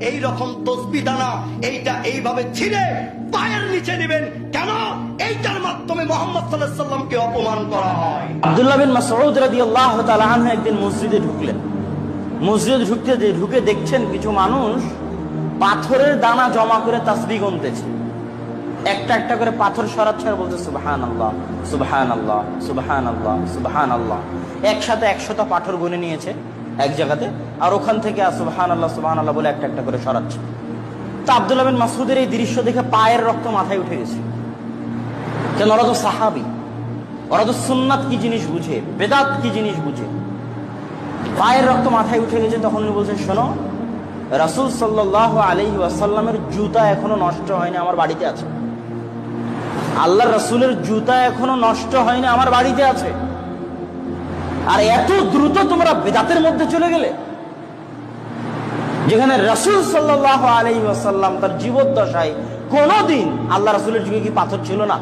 এই রকম তসবিহ দানা এইটা এইভাবে ছিঁড়ে পায়ের নিচে নেবেন। কেন? এইটার মাধ্যমে মুহাম্মদ সাল্লাল্লাহু আলাইহি ওয়াসাল্লামকে অপমান করা হয়। আব্দুল্লাহ বিন মাসউদ রাদিয়াল্লাহু তাআলা আনহু একদিন মসজিদে ঢুকলেন। মসজিদে ঢুকে দেখছেন কিছু মানুষ পাথরের দানা জমা করে তাসবিহ গুনতেছে। একটা একটা করে পাথর সরাচ্ছে আর বলছে সুবহানাল্লাহ সুবহানাল্লাহ সুবহানাল্লাহ সুবহানাল্লাহ। একসাথে 100টা পাথর গুনে নিয়েছে এক জায়গাতে, আর ওখান থেকে সুবহানাল্লাহ সুবহানাল্লাহ বলে একটা একটা করে সরাচ্ছে। তো আব্দুল্লাহ বিন মাসউদের এই দৃশ্য দেখে পায়ের রক্ত মাথায় উঠে গেছে। কেন? ওরা তো সাহাবী, ওরা তো সুন্নাত কি জিনিস বুঝে, বেদাত কি জিনিস বুঝে। পায়ের রক্ত মাথায় উঠে গেছে। তখন উনি বলছেন, শোনো, রাসূল সাল্লাল্লাহু আলাইহি ওয়াসাল্লামের জুতা এখনো নষ্ট হয়নি, আমার বাড়িতে আছে। আল্লাহর রাসূলের জুতা এখনো নষ্ট হয়নি, আমার বাড়িতে আছে। আর এত দ্রুত তোমরা বেদাতের মধ্যে চলে গেলে, যেখানে রাসূল সাল্লাল্লাহু আলাইহি ওয়াসাল্লাম তার জীবদ্দশায় কোনোদিন, আল্লাহ রাসূলের যুগে কি পাথর ছিল না?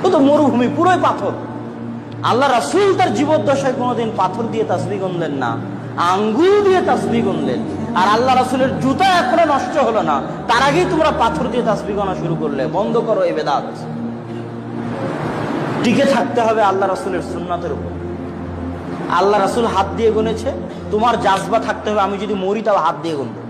ও তো মরুভূমি, পুরোই পাথর। আল্লাহ রাসূল তার জীবদ্দশায় কোনোদিন পাথর দিয়ে তাসবিহ গুনলেন না, আঙ্গুল দিয়ে তাসবিহ গুনলেন। আর আল্লাহ রাসূলের জুতা এখনো নষ্ট হলো না, তার আগেই তোমরা পাথর দিয়ে তাসবিহ গোনা শুরু করলে। বন্ধ করো এই বেদাত। টিকে থাকতে হবে আল্লাহ রাসূলের সুন্নাতের উপর। আল্লাহ রাসূল হাত দিয়ে গুনেছে, তোমার জাজবা থাকতে হবে, আমি যদি মরি তাও হাত দিয়ে গুনবো।